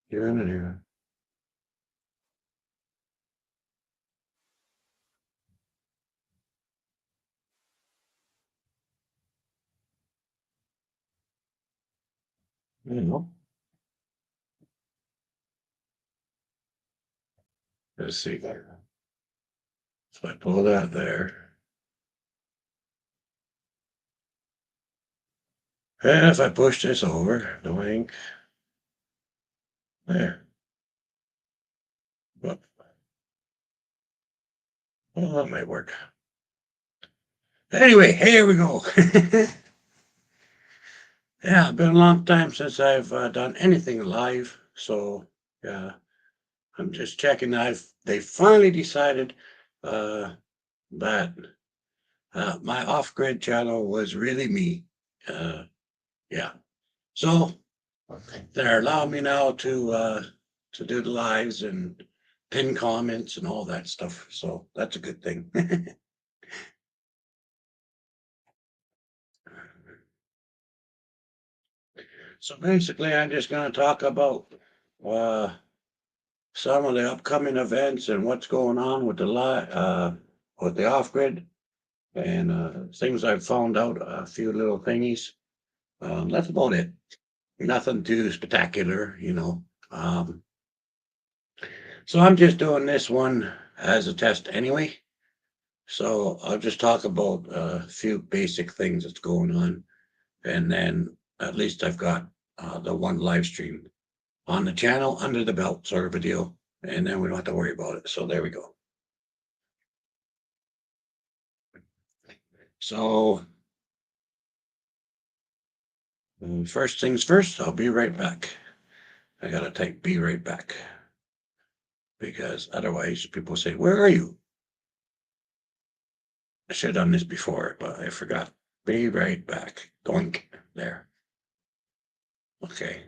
Here and here. You know, let's see there. So I pull that there. And if I push this over, the wing, there. Well, that might work. Anyway, here we go. Yeah, been a long time since I've done anything live. So, yeah, I'm just checking. They finally decided uh, that my off-grid channel was really me. Uh, yeah, so they're allowing me now to do the lives and pin comments and all that stuff. So that's a good thing. So basically, I'm just going to talk about uh, some of the upcoming events and what's going on with with the off-grid and things I've found out. A few little thingies. That's about it. Nothing too spectacular. So I'm just doing this one as a test anyway. So I'll just talk about a few basic things that's going on, and then at least I've got the one live stream on the channel under the belt, sort of a deal, and then we don't have to worry about it. So there we go. So first things first, I'll be right back. I gotta type "be right back" because otherwise people say, "Where are you?" I should have done this before, but I forgot. Be right back. Doink. There. Okay.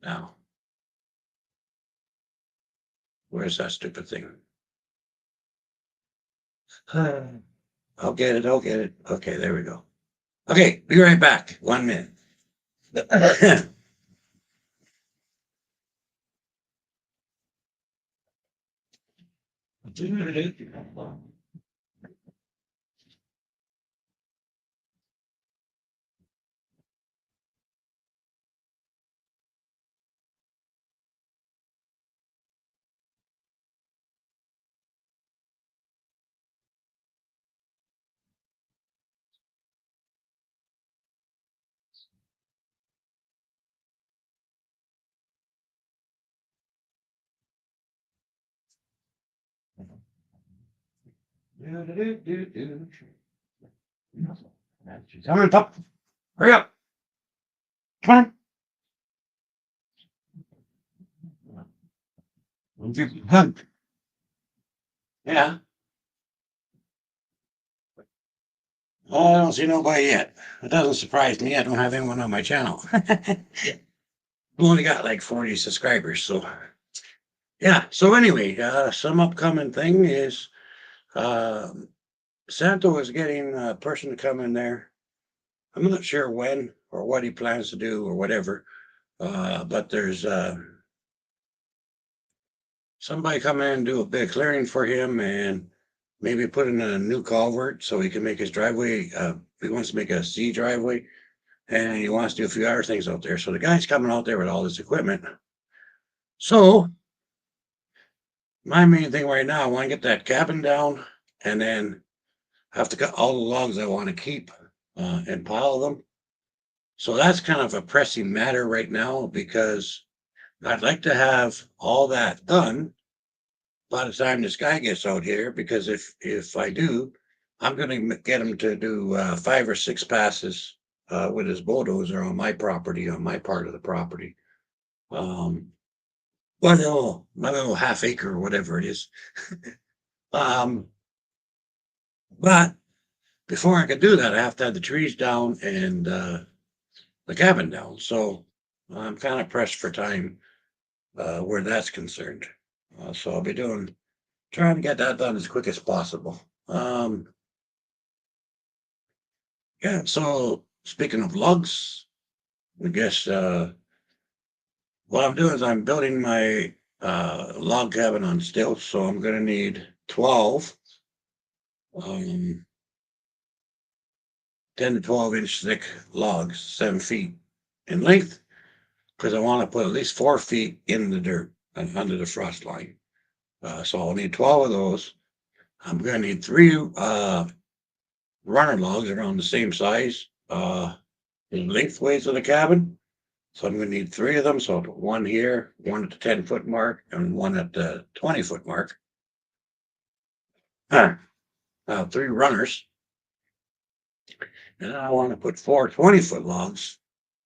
Now, where's that stupid thing? I'll get it. I'll get it. Okay, there we go. Okay, be right back. 1 minute. Come on, pup. Hurry up. Come on. Yeah. I don't see nobody yet. It doesn't surprise me. I don't have anyone on my channel. I've only got like 40 subscribers. So, yeah. So, anyway, some upcoming thing is uh, Santo is getting a person to come in there. I'm not sure when or what he plans to do or whatever. But there's somebody come in and do a bit of clearing for him and maybe put in a new culvert so he can make his driveway. He wants to make a C driveway and he wants to do a few other things out there. So the guy's coming out there with all this equipment. So my main thing right now, I want to get that cabin down and then I have to cut all the logs I want to keep and pile them. So that's kind of a pressing matter right now because I'd like to have all that done by the time this guy gets out here, because if I do, I'm going to get him to do 5 or 6 passes with his bulldozer on my property, on my part of the property. Um, my little half acre or whatever it is. um, but before I can do that, I have to have the trees down and the cabin down. So I'm kind of pressed for time where that's concerned. So I'll be trying to get that done as quick as possible. Yeah, so speaking of logs, I guess what I'm doing is I'm building my log cabin on stilts, so I'm gonna need 12 um, 10 to 12-inch thick logs, 7 feet in length, because I want to put at least 4 feet in the dirt and under the frost line. So I'll need 12 of those. I'm gonna need 3 runner logs around the same size lengthways of the cabin. So I'm going to need 3 of them. So one here, one at the 10-foot mark, and one at the 20-foot mark. 3 runners. And then I want to put 4 20-foot logs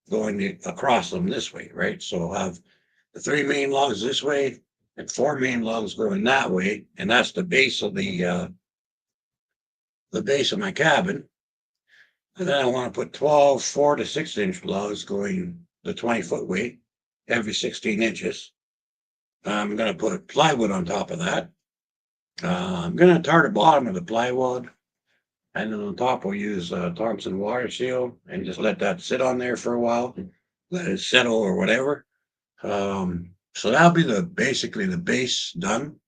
going across them this way, right? So I'll have the 3 main logs this way and 4 main logs going that way. And that's the base of the base of my cabin. And then I want to put 12 4 to 6-inch logs going the 20-foot way, every 16 inches. I'm going to put plywood on top of that. I'm going to tar the bottom of the plywood, and then on top we'll use Thompson water seal and just let that sit on there for a while, let it settle or whatever. So that'll be basically the base done.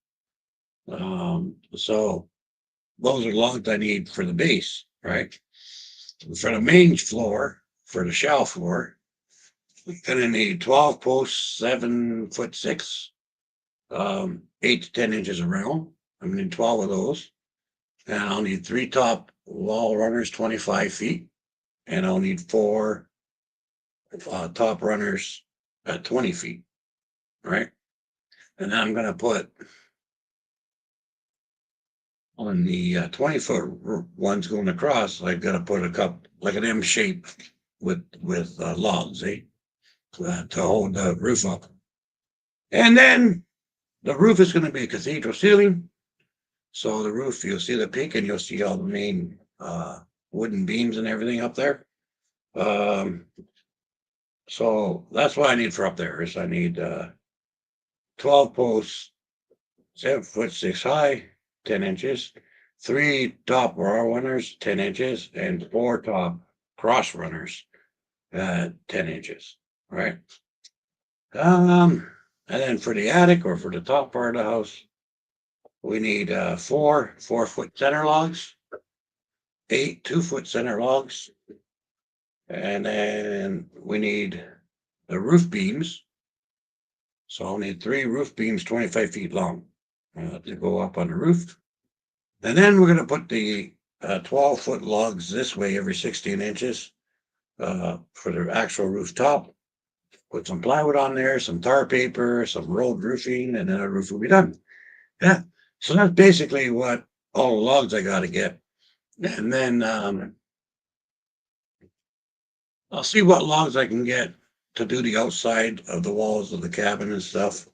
So those are logs I need for the base, right? For the main floor, for the shell floor, we're gonna need 12 posts, 7'6", 8 to 10 inches around. I'm gonna need 12 of those. And I'll need 3 top wall runners, 25 feet. And I'll need 4 top runners at 20 feet, right? And then I'm gonna put on the 20-foot ones going across, I've got to put a cup like an M shape with logs, to hold the roof up. And then the roof is going to be a cathedral ceiling. So the roof, you'll see the peak and you'll see all the main wooden beams and everything up there. So that's what I need for up there is I need 12 posts, 7'6" high, 10 inches, 3 top raw runners, 10 inches, and 4 top cross runners, 10 inches, right? And then for the attic or for the top part of the house, we need 4 4-foot center logs, 8 2-foot center logs, and then we need the roof beams. So I'll need 3 roof beams 25 feet long to go up on the roof. And then we're going to put the 12-foot logs this way every 16 inches for the actual rooftop. Put some plywood on there, some tar paper, some rolled roofing, and then our roof will be done. Yeah. So that's basically what all the logs I got to get. And then I'll see what logs I can get to do the outside of the walls of the cabin and stuff.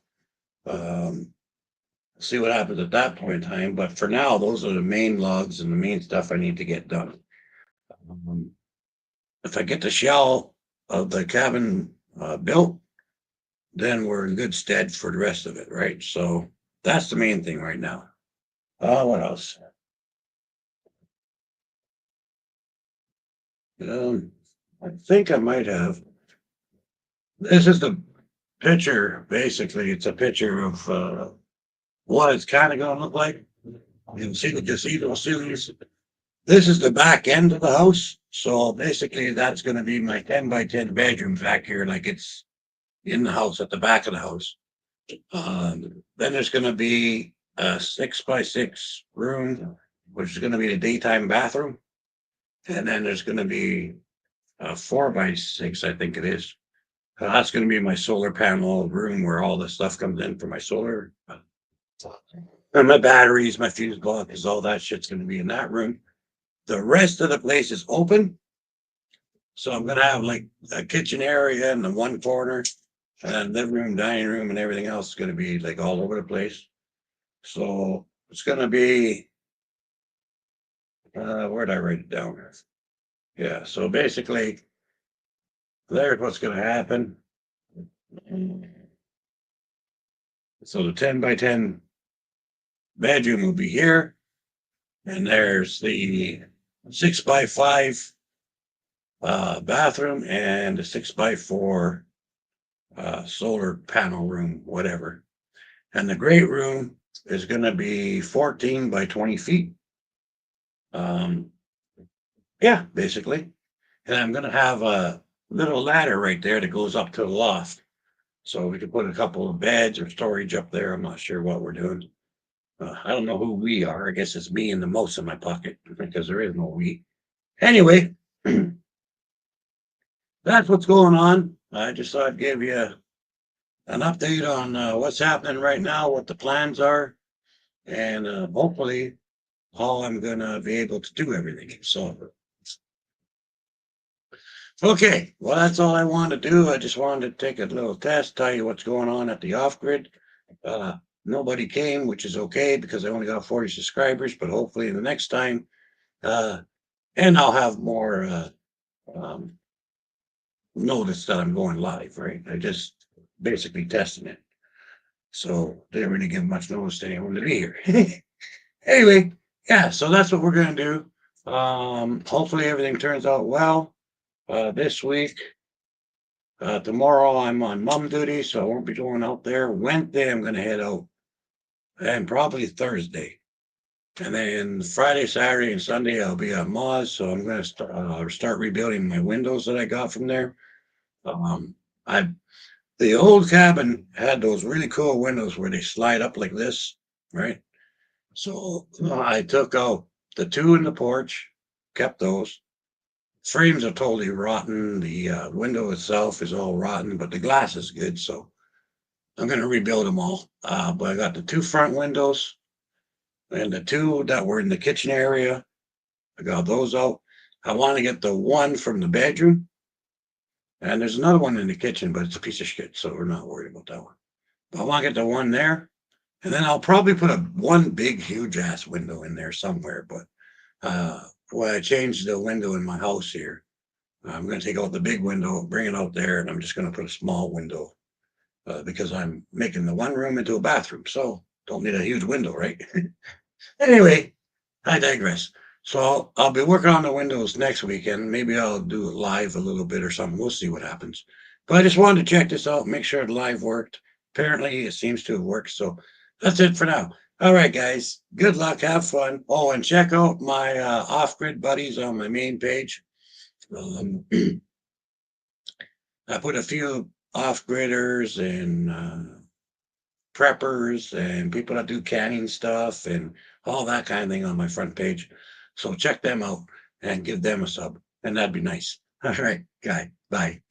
See what happens at that point in time. But for now, those are the main logs and the main stuff I need to get done. If I get the shell of the cabin built, then we're in good stead for the rest of it, right? So that's the main thing right now. What else? I think I might have. This is the picture. Basically, it's a picture of what it's kind of going to look like. You can see the cathedral ceilings. This is the back end of the house. So basically, that's going to be my 10 by 10 bedroom back here, like it's in the house at the back of the house. Then there's going to be a 6 by 6 room, which is going to be the daytime bathroom. And then there's going to be a 4 by 6, I think it is. That's going to be my solar panel room where all the stuff comes in for my solar. And my batteries, my fuse box, all that shit's going to be in that room. The rest of the place is open. So I'm going to have like a kitchen area in the one corner, and living room, dining room, and everything else is going to be like all over the place. So it's going to be, where'd I write it down? Yeah, so basically, there's what's going to happen. So the 10 by 10 bedroom will be here. And there's the 6 by 5 bathroom and a 6x4 solar panel room, whatever. And the great room is going to be 14 by 20 feet. Yeah, basically. And I'm going to have a little ladder right there that goes up to the loft. So we could put a couple of beds or storage up there. I'm not sure what we're doing. I don't know who we are. I guess it's me and the mouse in my pocket because there is no we. Anyway, that's what's going on. I just thought I'd give you an update on what's happening right now, what the plans are, and hopefully how I'm going to be able to do everything. So, okay, well, that's all I wanted to do. I just wanted to take a little test, tell you what's going on at the off grid. Nobody came, which is okay because I only got 40 subscribers, but hopefully the next time, and I'll have more um, notice that I'm going live, right? I just basically testing it. So didn't really give much notice to anyone to be here. Anyway, yeah, so that's what we're gonna do. Hopefully everything turns out well this week. Tomorrow I'm on mom duty, so I won't be going out there. Wednesday I'm gonna head out, and probably Thursday. And then Friday, Saturday, and Sunday I'll be at Moz, so I'm gonna start rebuilding my windows that I got from there. I The old cabin had those really cool windows where they slide up like this, right? So I took out the two in the porch, kept those. Frames are totally rotten. The window itself is all rotten, but the glass is good. So I'm going to rebuild them all. But I got the two front windows and the two that were in the kitchen area. I got those out. I want to get the one from the bedroom. And there's another one in the kitchen, but it's a piece of shit. So we're not worried about that one. But I want to get the one there. And then I'll probably put one big, huge ass window in there somewhere. But when I change the window in my house here, I'm going to take out the big window, bring it out there, and I'm just going to put a small window because I'm making the one room into a bathroom. So don't need a huge window, right? Anyway, I digress. So I'll be working on the windows next weekend. Maybe I'll do it live a little bit or something. We'll see what happens. But I just wanted to check this out, make sure the live worked. Apparently, it seems to have worked. So that's it for now. All right, guys. Good luck. Have fun. Oh, and check out my off-grid buddies on my main page. I put a few off-gridders and preppers and people that do canning stuff and all that kind of thing on my front page. So check them out and give them a sub, and that'd be nice. All right, guy. Bye.